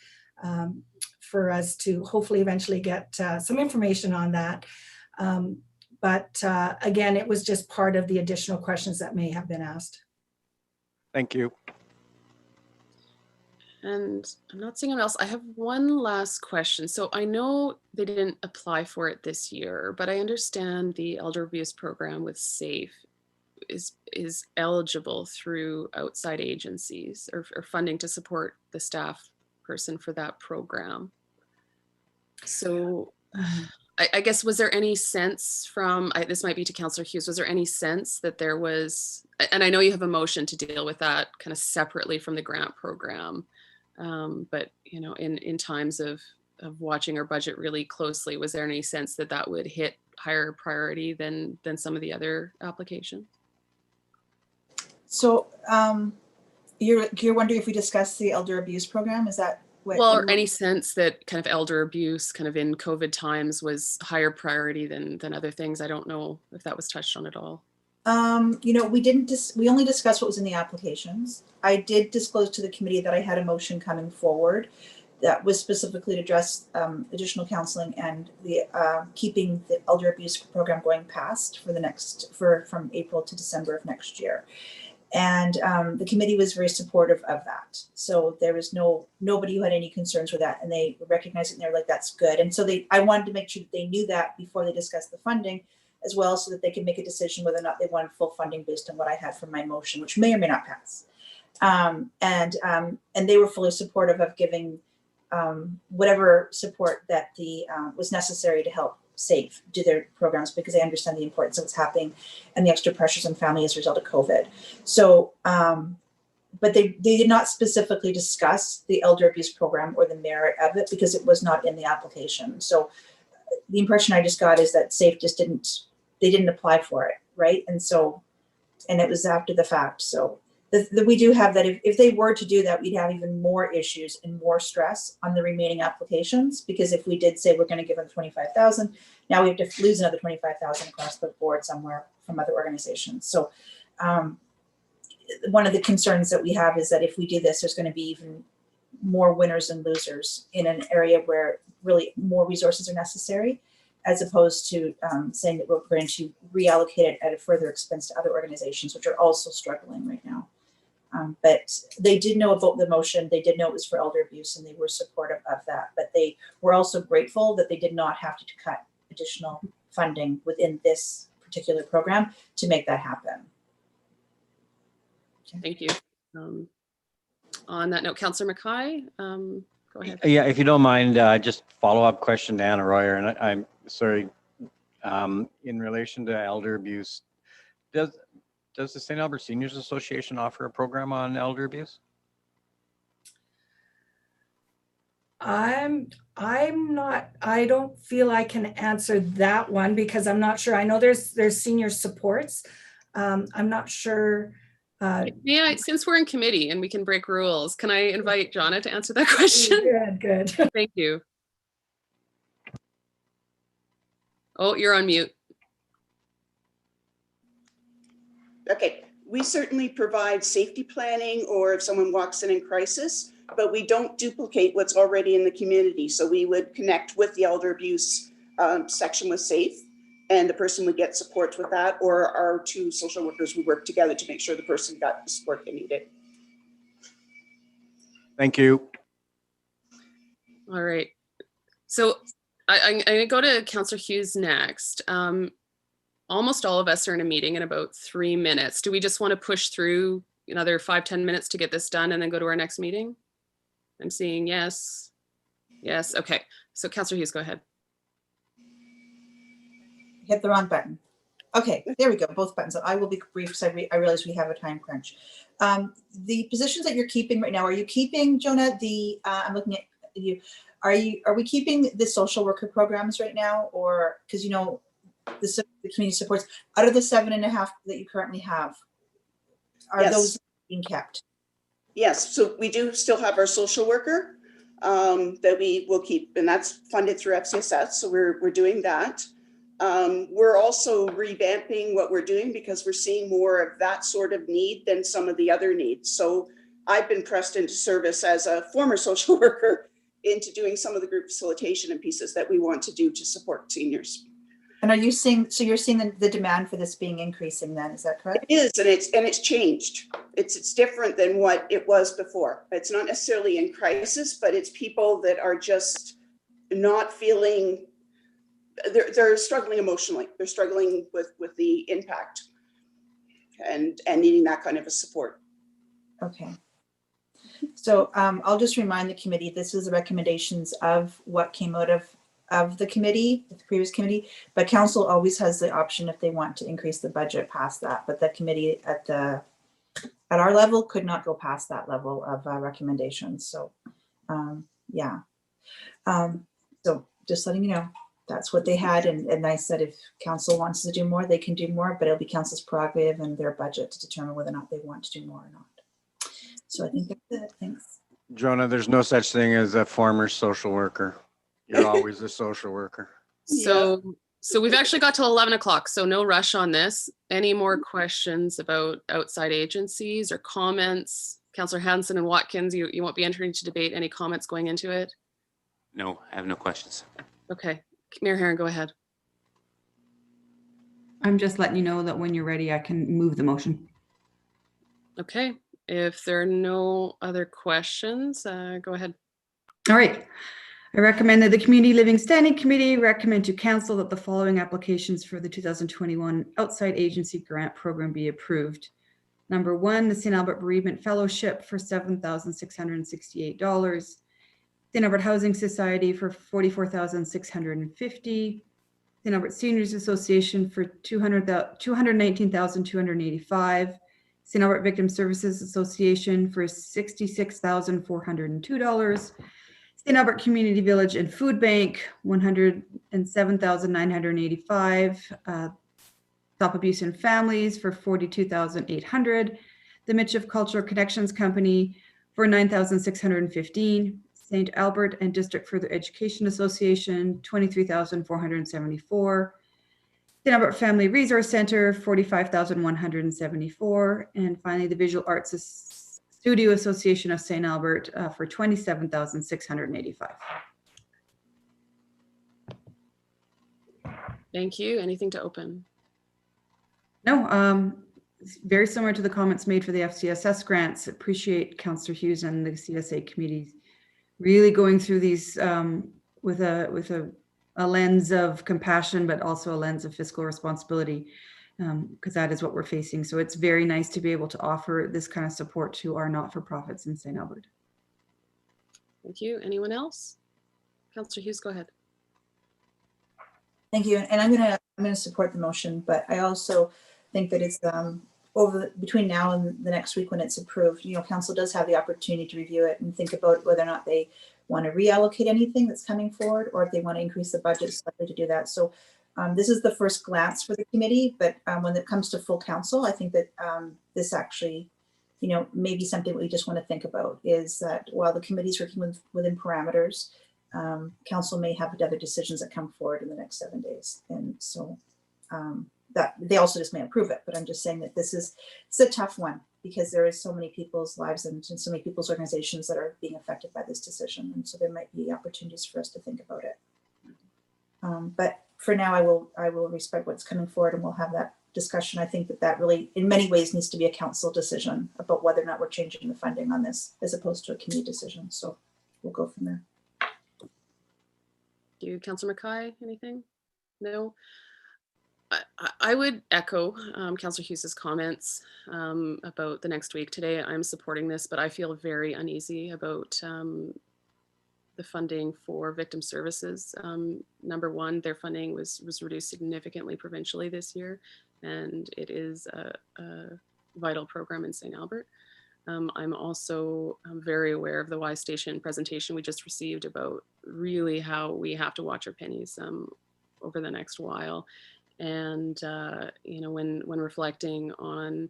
for us to hopefully eventually get some information on that. But again, it was just part of the additional questions that may have been asked. Thank you. And I'm not seeing anyone else. I have one last question. So I know they didn't apply for it this year, but I understand the elder abuse program with SAFE is eligible through outside agencies or funding to support the staff person for that program. So I guess, was there any sense from, this might be to Councillor Hughes, was there any sense that there was, and I know you have a motion to deal with that kind of separately from the grant program, but you know, in times of watching our budget really closely, was there any sense that that would hit higher priority than some of the other applications? So you're wondering if we discussed the elder abuse program? Is that what? Well, or any sense that kind of elder abuse kind of in COVID times was higher priority than other things? I don't know if that was touched on at all. You know, we only discussed what was in the applications. I did disclose to the committee that I had a motion coming forward that was specifically to address additional counseling and the keeping the elder abuse program going past for from April to December of next year. And the committee was very supportive of that. So there was nobody who had any concerns with that, and they recognized it and they were like, that's good. And so I wanted to make sure that they knew that before they discussed the funding as well, so that they could make a decision whether or not they wanted full funding based on what I had from my motion, which may or may not pass. And they were fully supportive of giving whatever support that was necessary to help SAFE do their programs, because they understand the importance of what's happening and the extra pressures on families as a result of COVID. So, but they did not specifically discuss the elder abuse program or the merit of it because it was not in the application. So the impression I just got is that SAFE just didn't apply for it, right? And so, and it was after the fact. So we do have that. If they were to do that, we'd have even more issues and more stress on the remaining applications, because if we did say we're going to give them 25,000, now we have to lose another 25,000 across the board somewhere from other organizations. So one of the concerns that we have is that if we do this, there's going to be even more winners and losers in an area where really more resources are necessary, as opposed to saying that we're going to reallocate it at a further expense to other organizations, which are also struggling right now. But they did know about the motion. They did know it was for elder abuse, and they were supportive of that. But they were also grateful that they did not have to cut additional funding within this particular program to make that happen. Thank you. On that note, Councillor McKay, go ahead. Yeah, if you don't mind, just follow-up question to Anna Royer, and I'm sorry, in relation to elder abuse, does the St. Albert Seniors Association offer a program on elder abuse? I don't feel I can answer that one because I'm not sure. I know there's senior supports. I'm not sure. Yeah, since we're in committee and we can break rules, can I invite Jonna to answer that question? Good. Thank you. Oh, you're on mute. Okay, we certainly provide safety planning or if someone walks in crisis, but we don't duplicate what's already in the community. So we would connect with the elder abuse section with SAFE, and the person would get support with that, or our 2 social workers would work together to make sure the person got the support they needed. Thank you. All right. So I'm going to go to Councillor Hughes next. Almost all of us are in a meeting in about 3 minutes. Do we just want to push through another 5-10 minutes to get this done and then go to our next meeting? I'm seeing yes. Yes. Okay. So Councillor Hughes, go ahead. Hit the wrong button. Okay, there we go, both buttons. I will be brief because I realize we have a time crunch. The positions that you're keeping right now, are you keeping, Jonah, I'm looking at you, are we keeping the social worker programs right now? Or, because you know, the community supports, out of the 7.5 that you currently have, are Yes. those being kept? Yes, so we do still have our social worker that we will keep, and that's funded through FCSS. So we're doing that. We're also revamping what we're doing because we're seeing more of that sort of need than some of the other needs. So I've been pressed into service as a former social worker into doing some of the group facilitation and pieces that we want to do to support seniors. And are you seeing, so you're seeing the demand for this being increasing then, is that correct? It is, and it's changed. It's different than what it was before. It's not necessarily in crisis, but it's people that are just not feeling, they're struggling emotionally. They're struggling with the impact and needing that kind of a support. Okay. So I'll just remind the committee, this is the recommendations of what came out of the committee, the previous committee, but council always has the option if they want to increase the budget past that. But the committee at our level could not go past that level of recommendations. So yeah. So just letting you know, that's what they had. And I said, if council wants to do more, they can do more, but it'll be council's prerogative and their budget to determine whether or not they want to do more or not. So I think that's it. Thanks. Jonah, there's no such thing as a former social worker. You're always a social worker. So we've actually got till 11 o'clock, so no rush on this. Any more questions about outside agencies or comments? Councillor Hanson and Watkins, you won't be entering into debate. Any comments going into it? No, I have no questions. Okay, Mayor Herron, go ahead. I'm just letting you know that when you're ready, I can move the motion. Okay, if there are no other questions, go ahead. All right. I recommend that the Community Living Standing Committee recommend to Council that the following applications for the 2021 Outside Agency Grant Program be approved. Number 1, the St. Albert Bereavement Fellowship for $7,668. St. Albert Housing Society for $44,650. St. Albert Seniors Association for $219,285. St. Albert Victim Services Association for $66,402. St. Albert Community Village and Food Bank, $107,985. Stop Abuse in Families for $42,800. The Mitchell Cultural Connections Company for $9,615. St. Albert and District Further Education Association, $23,474. St. Albert Family Resource Center, $45,174. And finally, the Visual Arts Studio Association of St. Albert for $27,685. Thank you. Anything to open? No, it's very similar to the comments made for the FCSS grants. Appreciate Councillor Hughes and the CSA committees really going through these with a lens of compassion, but also a lens of fiscal responsibility, because that is what we're facing. So it's very nice to be able to offer this kind of support to our not-for-profits in St. Albert. Thank you. Anyone else? Councillor Hughes, go ahead. Thank you. And I'm gonna support the motion, but I also think that it's between now and the next week when it's approved, you know, council does have the opportunity to review it and think about whether or not they want to reallocate anything that's coming forward, or if they want to increase the budget slightly to do that. So this is the first glance for the committee, but when it comes to full council, I think that this actually, you know, maybe something we just want to think about is that while the committee's working within parameters, council may have other decisions that come forward in the next 7 days. And so that they also just may approve it, but I'm just saying that it's a tough one because there is so many people's lives and so many people's organizations that are being affected by this decision. And so there might be opportunities for us to think about it. But for now, I will respect what's coming forward and we'll have that discussion. I think that really, in many ways, needs to be a council decision about whether or not we're changing the funding on this as opposed to a committee decision. So we'll go from there. Do you, Councillor Mackay, anything? No? I would echo Councillor Hughes's comments about the next week. Today, I'm supporting this, but I feel very uneasy about the funding for victim services. Number one, their funding was reduced significantly provincially this year, and it is a vital program in St. Albert. I'm also very aware of the Y Station presentation we just received about really how we have to watch our pennies over the next while. And, you know, when reflecting on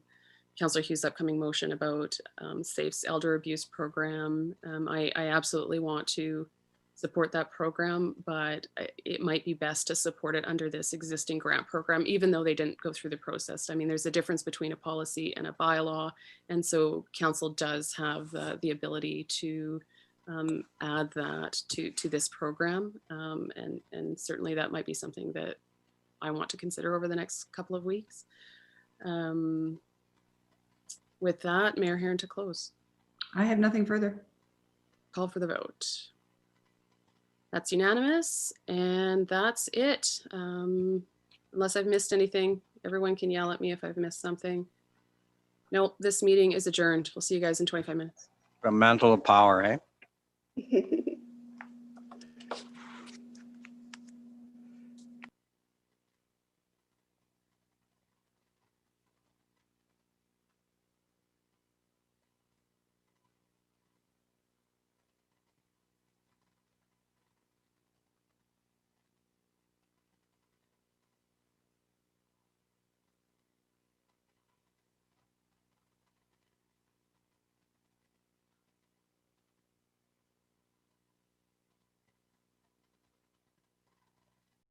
Councillor Hughes' upcoming motion about SAFE's elder abuse program, I absolutely want to support that program, but it might be best to support it under this existing grant program, even though they didn't go through the process. I mean, there's a difference between a policy and a bylaw. And so council does have the ability to add that to this program. And certainly that might be something that I want to consider over the next couple of weeks. With that, Mayor Heron to close. I have nothing further. Call for the vote. That's unanimous, and that's it. Unless I've missed anything, everyone can yell at me if I've missed something. No, this meeting is adjourned. We'll see you guys in 25 minutes. From mantle of power, eh?